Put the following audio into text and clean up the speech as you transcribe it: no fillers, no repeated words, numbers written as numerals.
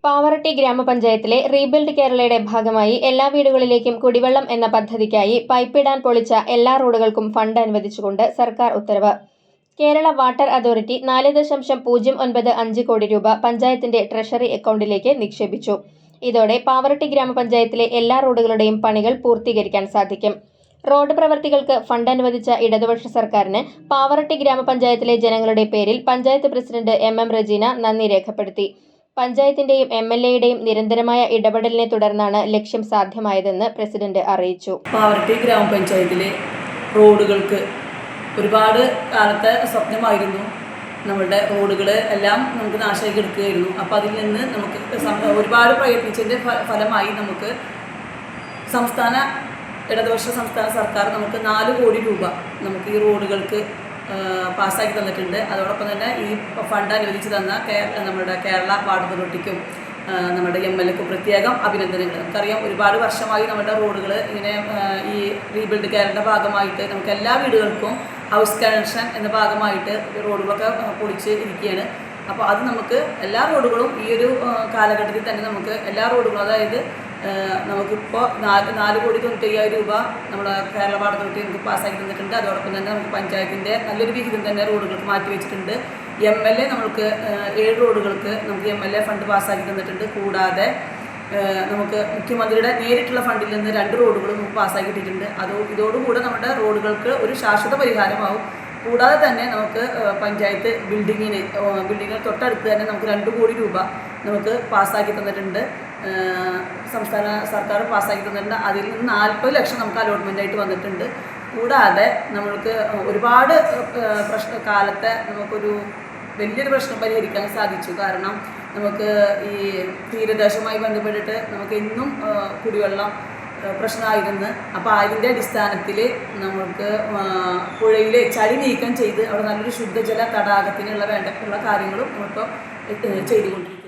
പാവറട്ടി ഗ്രാമപഞ്ചായത്തിലെ റീബിൽഡ് കേരളയുടെ ഭാഗമായി എല്ലാ വീടുകളിലേക്കും കുടിവെള്ളം എന്ന പദ്ധതിക്കായി പൈപ്പിടാൻ പൊളിച്ച എല്ലാ റോഡുകൾക്കും ഫണ്ട് അനുവദിച്ചുകൊണ്ട് സർക്കാർ ഉത്തരവ്. കേരള വാട്ടർ അതോറിറ്റി 4.095 കോടി രൂപ പഞ്ചായത്തിന്റെ ട്രഷറി അക്കൗണ്ടിലേക്ക് നിക്ഷേപിച്ചു. ഇതോടെ പാവറട്ടി ഗ്രാമപഞ്ചായത്തിലെ എല്ലാ റോഡുകളുടെയും പണികൾ പൂർത്തീകരിക്കാൻ സാധിക്കും. റോഡ് പ്രവൃത്തികൾക്ക് ഫണ്ട് അനുവദിച്ച ഇടതുപക്ഷ സർക്കാരിന് പാവറട്ടി ഗ്രാമപഞ്ചായത്തിലെ ജനങ്ങളുടെ പേരിൽ പഞ്ചായത്ത് പ്രസിഡന്റ് എം റജീന നന്ദി രേഖപ്പെടുത്തി. പഞ്ചായത്തിന്റെയും MLAയുടെയും നിരന്തരമായ ഇടപെടലിനെ തുടർന്നാണ് ലക്ഷ്യം സാധ്യമായതെന്ന് പ്രസിഡന്റ് അറിയിച്ചു. പാവറട്ടി ഗ്രാമപഞ്ചായത്തിലെ റോഡുകൾക്ക് ഒരുപാട് കാലത്തെ സ്വപ്നമായിരുന്നു. നമ്മുടെ റോഡുകൾ എല്ലാം നമുക്ക് നാശമായി കിടക്കുകയായിരുന്നു. അപ്പോൾ അതിൽ നിന്ന് നമുക്ക് ഒരുപാട് പ്രയത്നിച്ചതിൻ്റെ ഫലമായി നമുക്ക് ഇടതുപക്ഷ സംസ്ഥാന സർക്കാർ നമുക്ക് 4 കോടി രൂപ നമുക്ക് ഈ റോഡുകൾക്ക് പാസ്സാക്കി തന്നിട്ടുണ്ട്. അതോടൊപ്പം തന്നെ ഈ ഫണ്ട് അനുവദിച്ച് തന്ന നമ്മുടെ കേരള വാട്ടർ അതോറിറ്റിക്കും നമ്മുടെ MLAക്കും പ്രത്യേകം അഭിനന്ദനങ്ങൾ. നമുക്കറിയാം, ഒരുപാട് വർഷമായി നമ്മുടെ റോഡുകൾ ഇങ്ങനെ ഈ റീബിൽഡ് കേരളയുടെ ഭാഗമായിട്ട് നമുക്ക് എല്ലാ വീടുകൾക്കും ഹൗസ് കണക്ഷൻ എന്ന ഭാഗമായിട്ട് റോഡുകളൊക്കെ പൊളിച്ച് ഇരിക്കുകയാണ്. അപ്പോൾ അത് നമുക്ക് എല്ലാ റോഡുകളും ഈ ഒരു കാലഘട്ടത്തിൽ തന്നെ നമുക്ക് എല്ലാ റോഡുകളും, അതായത് നമുക്കിപ്പോൾ 4,95,000 രൂപ നമ്മുടെ കേരള വാട്ടർ അതോറിറ്റി നമുക്ക് പാസ്സാക്കി തന്നിട്ടുണ്ട്. അതോടൊപ്പം തന്നെ നമുക്ക് പഞ്ചായത്തിൻ്റെ നല്ലൊരു വിഹിതം തന്നെ റോഡുകൾക്ക് മാറ്റി വെച്ചിട്ടുണ്ട്. MLA നമ്മൾക്ക് 7 റോഡുകൾക്ക് നമുക്ക് MLA ഫണ്ട് പാസ്സാക്കി തന്നിട്ടുണ്ട്. കൂടാതെ നമുക്ക് മുഖ്യമന്ത്രിയുടെ നേരിട്ടുള്ള ഫണ്ടിൽ നിന്ന് 2 റോഡുകളും നമുക്ക് പാസ്സാക്കിയിട്ടുണ്ട്. ഇതോടുകൂടെ നമ്മുടെ റോഡുകൾക്ക് ഒരു ശാശ്വത പരിഹാരമാവും. കൂടാതെ തന്നെ നമുക്ക് പഞ്ചായത്ത് ബിൽഡിങ്ങിന് തൊട്ടടുത്ത് തന്നെ നമുക്ക് 2 കോടി രൂപ നമുക്ക് പാസ്സാക്കി തന്നിട്ടുണ്ട്. സംസ്ഥാന സർക്കാർ പാസ്സാക്കി തന്നിട്ടുണ്ട്. അതിൽ നിന്ന് 40 ലക്ഷം നമുക്ക് അലോട്ട്മെൻ്റായിട്ട് വന്നിട്ടുണ്ട്. കൂടാതെ നമ്മൾക്ക് ഒരുപാട് കാലത്തെ നമുക്കൊരു വലിയൊരു പ്രശ്നം പരിഹരിക്കാൻ സാധിച്ചു. കാരണം നമുക്ക് ഈ തീരദേശവുമായി ബന്ധപ്പെട്ടിട്ട് നമുക്ക് എന്നും കുടിവെള്ളം പ്രശ്നമായിരുന്നു. അപ്പോൾ അതിൻ്റെ അടിസ്ഥാനത്തിൽ നമുക്ക് പുഴയിലെ ചളി നീക്കം ചെയ്ത് അവിടെ നല്ലൊരു ശുദ്ധജല തടാകത്തിനുള്ള വേണ്ട കാര്യങ്ങളും നമ്മളിപ്പോൾ ചെയ്തുകൊണ്ടിരിക്കും.